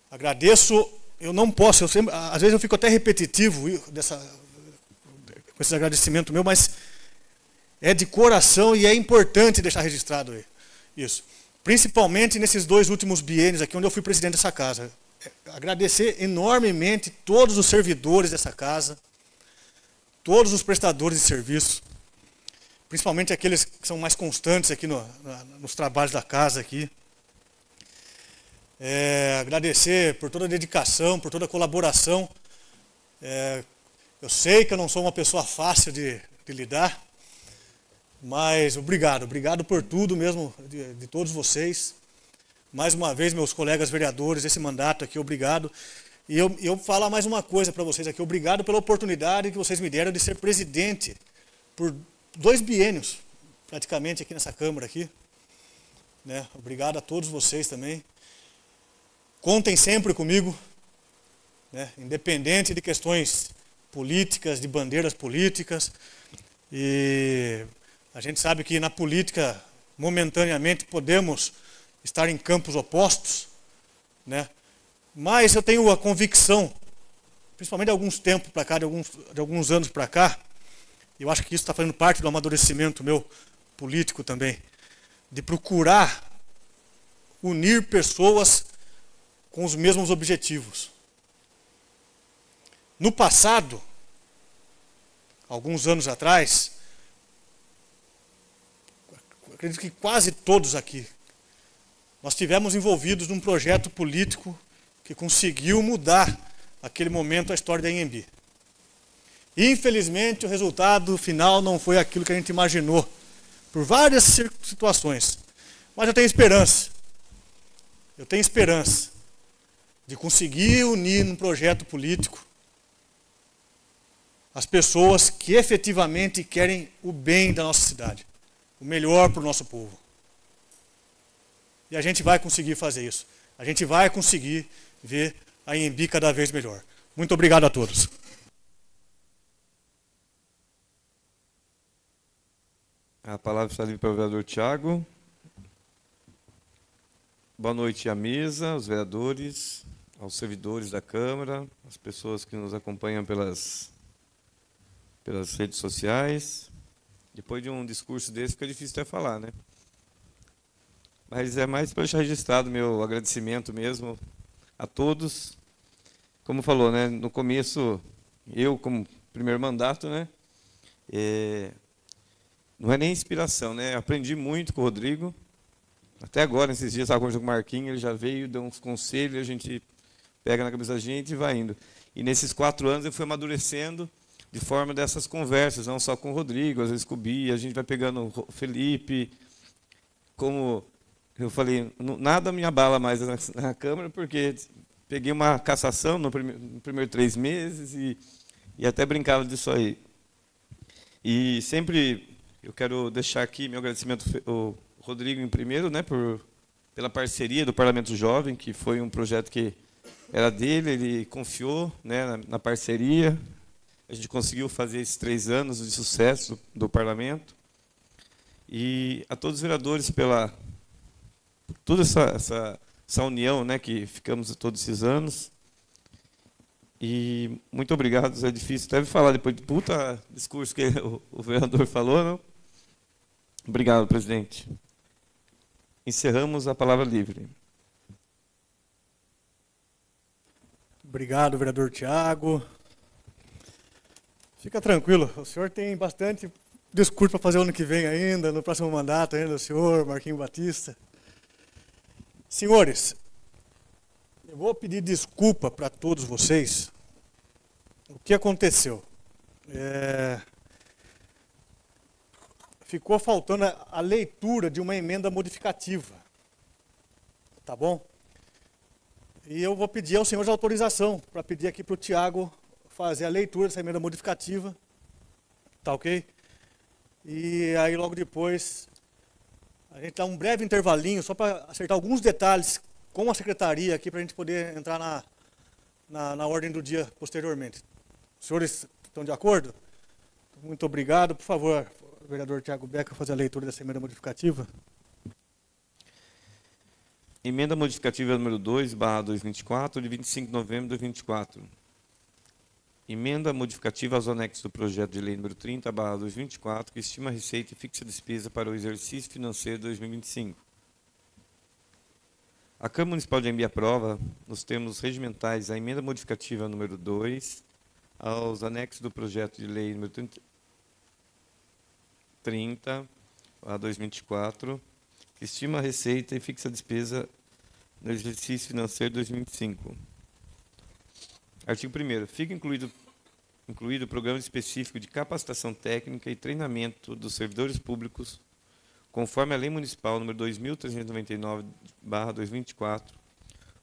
Agradeço, eu não posso, às vezes eu fico até repetitivo com esse agradecimento meu, mas é de coração e é importante deixar registrado isso. Principalmente nesses 2 últimos biênios aqui, onde eu fui presidente dessa casa. Agradecer enormemente todos os servidores dessa casa, todos os prestadores de serviço, principalmente aqueles que são mais constantes aqui nos trabalhos da casa aqui. Agradecer por toda a dedicação, por toda a colaboração. Eu sei que eu não sou uma pessoa fácil de lidar, mas obrigado por tudo mesmo, de todos vocês. Mais uma vez, meus colegas vereadores, esse mandato aqui, obrigado. E eu falo mais uma coisa para vocês aqui, obrigado pela oportunidade que vocês me deram de ser presidente por 2 biênios, praticamente, aqui nessa Câmara aqui. Né? Obrigado a todos vocês também. Contem sempre comigo, né? Independente de questões políticas, de bandeiras políticas. E a gente sabe que na política, momentaneamente, podemos estar em campos opostos, né? Mas eu tenho a convicção, principalmente de alguns tempos para cá, de alguns anos para cá, eu acho que isso está fazendo parte do amadurecimento meu político também, de procurar unir pessoas com os mesmos objetivos. No passado, alguns anos atrás, acredito que quase todos aqui, nós estivemos envolvidos num projeto político que conseguiu mudar, naquele momento, a história da Anhembi. Infelizmente, o resultado final não foi aquilo que a gente imaginou, por várias situações. Mas eu tenho esperança. Eu tenho esperança de conseguir unir num projeto político as pessoas que efetivamente querem o bem da nossa cidade, o melhor para o nosso povo. E a gente vai conseguir fazer isso. A gente vai conseguir ver a Anhembi cada vez melhor. Muito obrigado a todos. A palavra está livre para o vereador Tiago. Boa noite à mesa, aos vereadores, aos servidores da Câmara, às pessoas que nos acompanham pelas redes sociais. Depois de um discurso desse, fica difícil até falar, né? Mas é mais para deixar registrado meu agradecimento mesmo a todos. Como falou, né? No começo, eu como primeiro mandato, né? Não é nem inspiração, né? Aprendi muito com o Rodrigo. Até agora, nesses dias, estava conversando com o Marquinhos, ele já veio, deu uns conselhos, a gente pega na cabeça da gente e vai indo. E nesses 4 anos eu fui amadurecendo de forma dessas conversas, não só com o Rodrigo, às vezes com o Bia, a gente vai pegando o Felipe. Como eu falei, nada me abala mais na Câmara, porque peguei uma cassação no primeiro 3 meses e até brincava disso aí. E sempre eu quero deixar aqui meu agradecimento ao Rodrigo em primeiro, né, pela parceria do Parlamento Jovem, que foi um projeto que era dele, ele confiou, né, na parceria. A gente conseguiu fazer esses 3 anos de sucesso do Parlamento. E a todos os vereadores pela toda essa união, né, que ficamos todos esses anos. E muito obrigado, é difícil até falar depois do puta discurso que o vereador falou, não? Obrigado, presidente. Encerramos a palavra livre. Obrigado, vereador Tiago. Fica tranquilo, o senhor tem bastante discurso para fazer ano que vem ainda, no próximo mandato ainda, o senhor, Marquinho Batista. Senhores, eu vou pedir desculpa para todos vocês. O que aconteceu? Ficou faltando a leitura de uma emenda modificativa. Tá bom? E eu vou pedir ao senhor de autorização para pedir aqui para o Tiago fazer a leitura dessa emenda modificativa. Tá ok? E aí logo depois a gente dá um breve intervalinho só para acertar alguns detalhes com a secretaria aqui para a gente poder entrar na ordem do dia posteriormente. Os senhores estão de acordo? Muito obrigado. Por favor, vereador Tiago Beca, fazer a leitura dessa emenda modificativa. Emenda modificativa número 2/2024, de 25 de novembro de 2024. Emenda modificativa aos anexos do projeto de lei número 30/2024, que estima a receita e fixa a despesa para o exercício financeiro de 2025. A Câmara Municipal de Anhembi aprova, nos termos regimentais, a emenda modificativa número 2 aos anexos do projeto de lei número 30/2024, que estima a receita e fixa a despesa no exercício financeiro de 2025. Artigo 1º. Fica incluído o programa específico de capacitação técnica e treinamento dos servidores públicos, conforme a Lei Municipal nº 2.399/2024,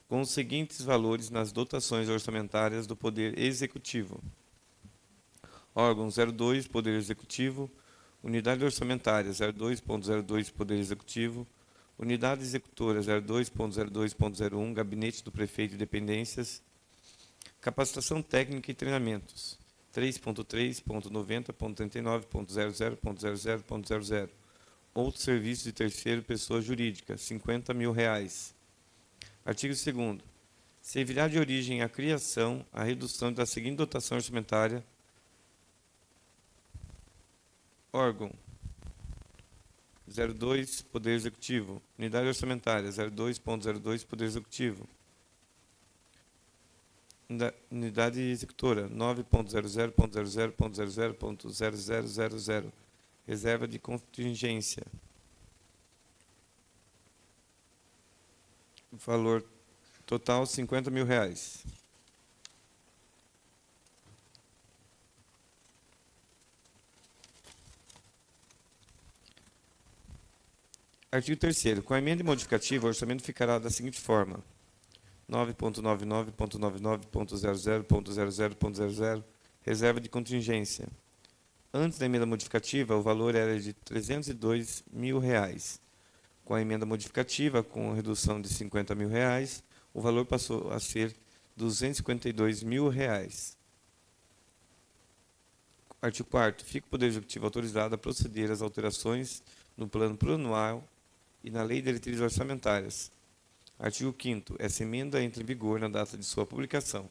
com os seguintes valores nas dotações orçamentárias do Poder Executivo. Órgão 02, Poder Executivo. Unidade orçamentária 02.02, Poder Executivo. Unidade executora 02.02.01, Gabinete do Prefeito e Dependências. Capacitação técnica e treinamentos 3.3.90.39.00.00.00. Outros serviços de terceiro, pessoa jurídica, R$50 mil. Artigo 2º. Servirá de origem à criação, a redução da seguinte dotação orçamentária. Órgão 02, Poder Executivo. Unidade orçamentária 02.02, Poder Executivo. Unidade executora 9.00.00.00.00.0000. Reserva de contingência. Valor total R$50 mil. Artigo 3º. Com a emenda modificativa, o orçamento ficará da seguinte forma: 9.99.99.00.00.00, reserva de contingência. Antes da emenda modificativa, o valor era de R$302 mil. Com a emenda modificativa, com redução de R$50 mil, o valor passou a ser R$252 mil. Artigo 4º. Fica o Poder Executivo autorizado a proceder às alterações no plano plurianual e na Lei de Diretrizes Orçamentárias. Artigo 5º. Essa emenda entra em vigor na data de sua publicação.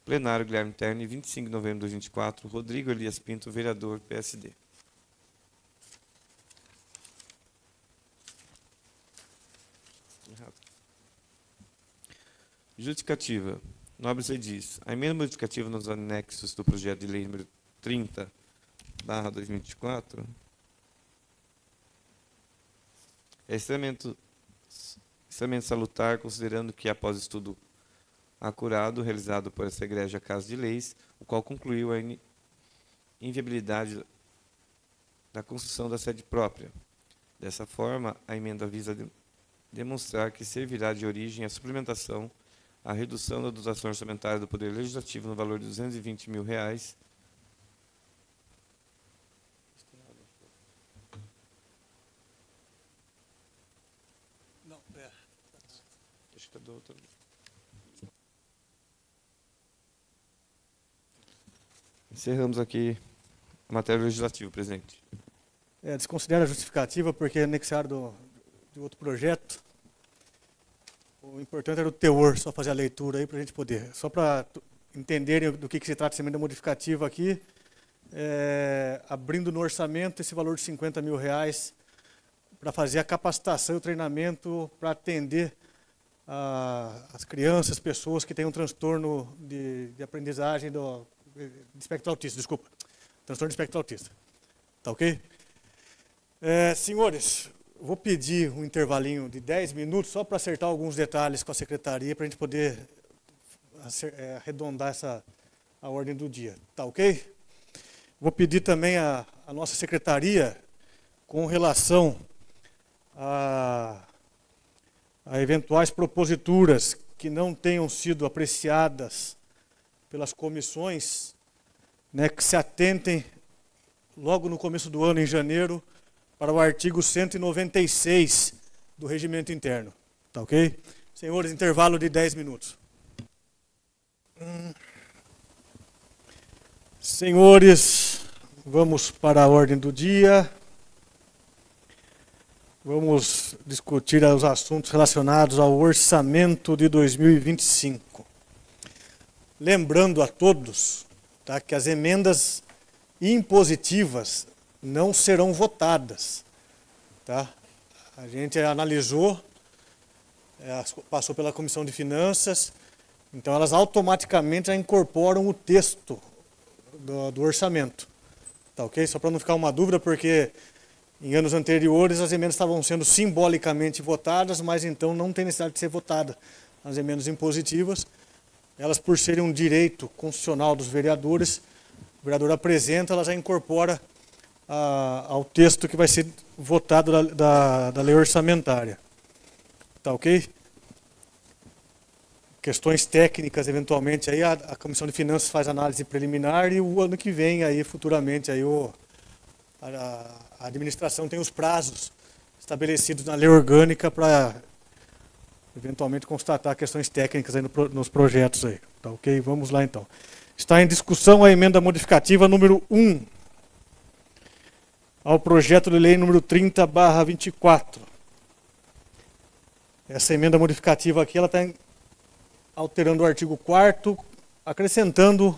Plenário Guilherme Terni, 25 de novembro de 2024. Rodrigo Elias Pinto, vereador, PSD. Justificativa. Nobre diz: a emenda modificativa nos anexos do projeto de lei número 30/2024 é extremamente salutar, considerando que, após estudo acurado realizado por essa egrégia Casa de Leis, o qual concluiu a inviabilidade da construção da sede própria. Dessa forma, a emenda visa demonstrar que servirá de origem à suplementação, à redução da dotação orçamentária do Poder Legislativo no valor de R$220 mil, Encerramos aqui a matéria legislativa, presidente. Desconsidera a justificativa porque é anexado de outro projeto. O importante era o teor, só fazer a leitura aí para a gente poder. Só para entenderem do que se trata essa emenda modificativa aqui, abrindo no orçamento esse valor de R$50 mil para fazer a capacitação e o treinamento para atender as crianças, pessoas que têm um transtorno de aprendizagem de espectro autista, desculpa. Transtorno de espectro autista. Tá ok? Senhores, vou pedir um intervalinho de 10 minutos só para acertar alguns detalhes com a secretaria para a gente poder arredondar a ordem do dia. Tá ok? Vou pedir também a nossa secretaria com relação a eventuais proposituras que não tenham sido apreciadas pelas comissões, que se atentem logo no começo do ano, em janeiro, para o artigo 196 do Regimento Interno. Tá ok? Senhores, intervalo de 10 minutos. Senhores, vamos para a ordem do dia. Vamos discutir os assuntos relacionados ao orçamento de 2025. Lembrando a todos, tá, que as emendas impositivas não serão votadas. Tá? A gente analisou, passou pela Comissão de Finanças, então elas automaticamente já incorporam o texto do orçamento. Tá, ok? Só para não ficar uma dúvida, porque em anos anteriores as emendas estavam sendo simbolicamente votadas, mas então não tem necessidade de ser votada as emendas impositivas. Elas, por serem um direito constitucional dos vereadores, o vereador apresenta, ela já incorpora ao texto que vai ser votado da lei orçamentária. Tá ok? Questões técnicas, eventualmente, aí a Comissão de Finanças faz análise preliminar e o ano que vem, aí, futuramente, aí a administração tem os prazos estabelecidos na lei orgânica para eventualmente constatar questões técnicas aí nos projetos aí. Tá ok? Vamos lá então. Está em discussão a emenda modificativa número 1 ao projeto de lei número 30/24. Essa emenda modificativa aqui, ela está alterando o artigo 4º, acrescentando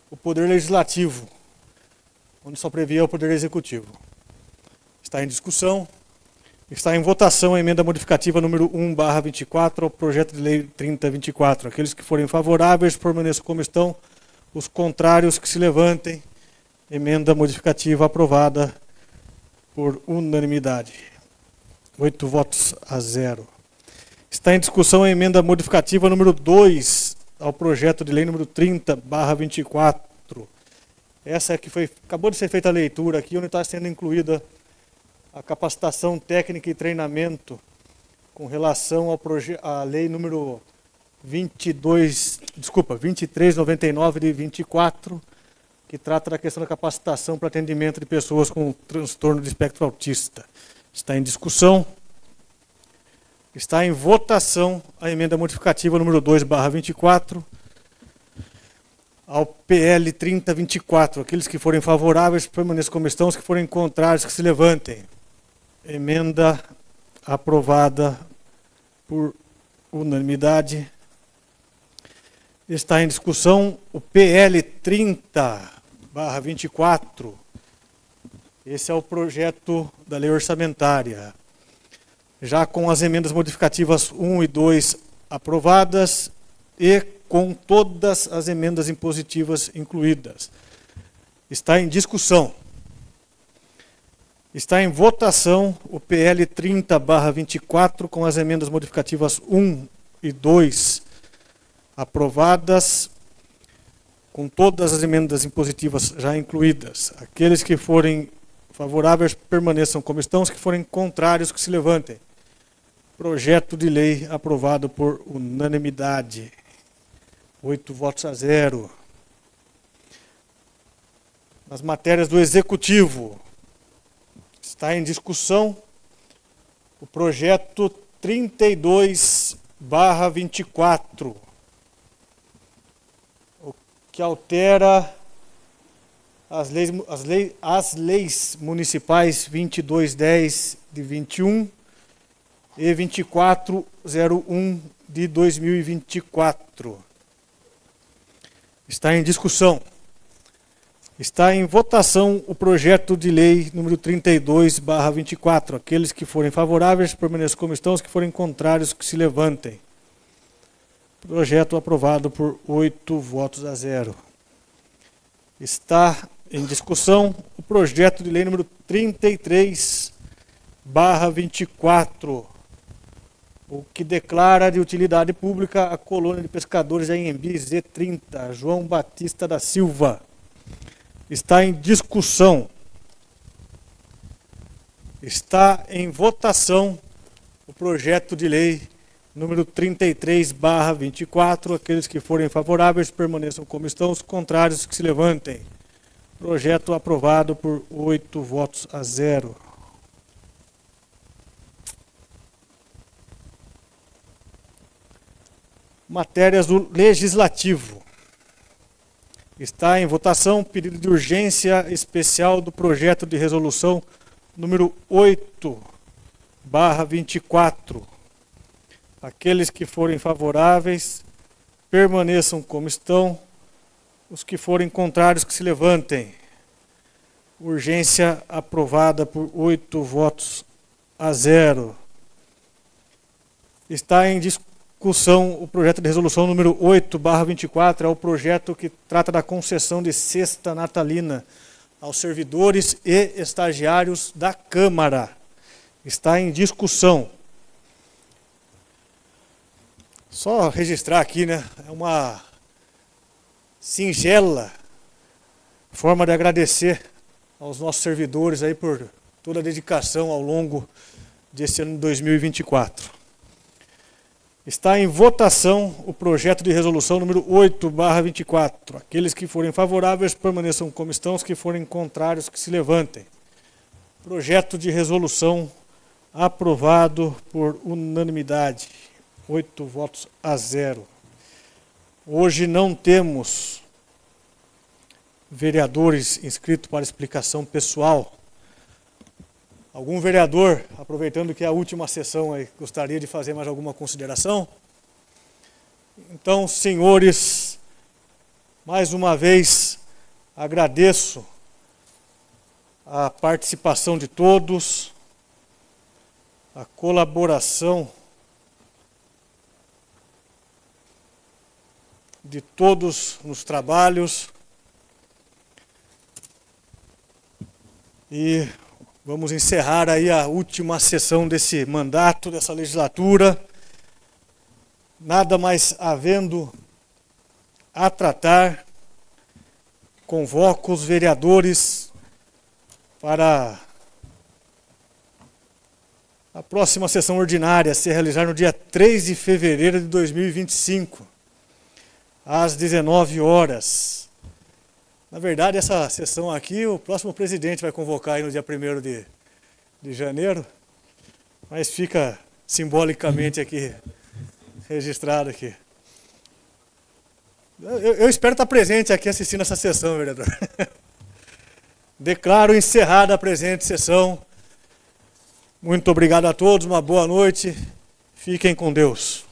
o Poder Legislativo, onde só previa o Poder Executivo. Está em discussão. Está em votação a emenda modificativa número 1/24 ao projeto de lei 3024. Aqueles que forem favoráveis permaneçam como estão. Os contrários que se levantem. Emenda modificativa aprovada por unanimidade. 8 votos a 0. Está em discussão a emenda modificativa número 2 ao projeto de lei número 30/24. Essa é que acabou de ser feita a leitura aqui, onde está sendo incluída a capacitação técnica e treinamento com relação à lei número 2399 de 24, que trata da questão da capacitação para atendimento de pessoas com transtorno de espectro autista. Está em discussão. Está em votação a emenda modificativa número 2/24 ao PL 3024. Aqueles que forem favoráveis permaneçam como estão, os que forem contrários que se levantem. Emenda aprovada por unanimidade. Está em discussão o PL 30/24. Esse é o projeto da lei orçamentária. Já com as emendas modificativas 1 e 2 aprovadas e com todas as emendas impositivas incluídas. Está em discussão. Está em votação o PL 30/24 com as emendas modificativas 1 e 2 aprovadas, com todas as emendas impositivas já incluídas. Aqueles que forem favoráveis permaneçam como estão, os que forem contrários que se levantem. Projeto de lei aprovado por unanimidade. 8 votos a 0. Nas matérias do Executivo, está em discussão o projeto 32/24, o que altera as leis municipais 2210 de 21 e 2401 de 2024. Está em discussão. Está em votação o projeto de lei número 32/24. Aqueles que forem favoráveis permaneçam como estão, os que forem contrários que se levantem. Projeto aprovado por 8 votos a 0. Está em discussão o projeto de lei número 33/24, o que declara de utilidade pública a colônia de pescadores de Anhembi Z30, João Batista da Silva. Está em discussão. Está em votação o projeto de lei número 33/24. Aqueles que forem favoráveis permaneçam como estão, os contrários que se levantem. Projeto aprovado por 8 votos a 0. Matérias do Legislativo. Está em votação o pedido de urgência especial do projeto de resolução número 8/24. Aqueles que forem favoráveis permaneçam como estão. Os que forem contrários que se levantem. Urgência aprovada por 8 votos a 0. Está em discussão o projeto de resolução número 8/24, é o projeto que trata da concessão de cesta natalina aos servidores e estagiários da Câmara. Está em discussão. Só registrar aqui, né? É uma singela forma de agradecer aos nossos servidores aí por toda a dedicação ao longo desse ano de 2024. Está em votação o projeto de resolução número 8/24. Aqueles que forem favoráveis permaneçam como estão, os que forem contrários que se levantem. Projeto de resolução aprovado por unanimidade. 8 votos a 0. Hoje não temos vereadores inscritos para explicação pessoal. Algum vereador, aproveitando que é a última sessão, aí, gostaria de fazer mais alguma consideração? Então, senhores, mais uma vez agradeço a participação de todos, a colaboração de todos nos trabalhos e vamos encerrar aí a última sessão desse mandato, dessa legislatura, nada mais havendo a tratar. Convoco os vereadores para a próxima sessão ordinária, a se realizar no dia 3 de fevereiro de 2025, às 19 horas. Na verdade, essa sessão aqui, o próximo presidente vai convocar aí no dia 1º de janeiro, mas fica simbolicamente aqui, registrado aqui. Eu espero estar presente aqui assistindo essa sessão, vereador. Declaro encerrada a presente sessão. Muito obrigado a todos, uma boa noite. Fiquem com Deus.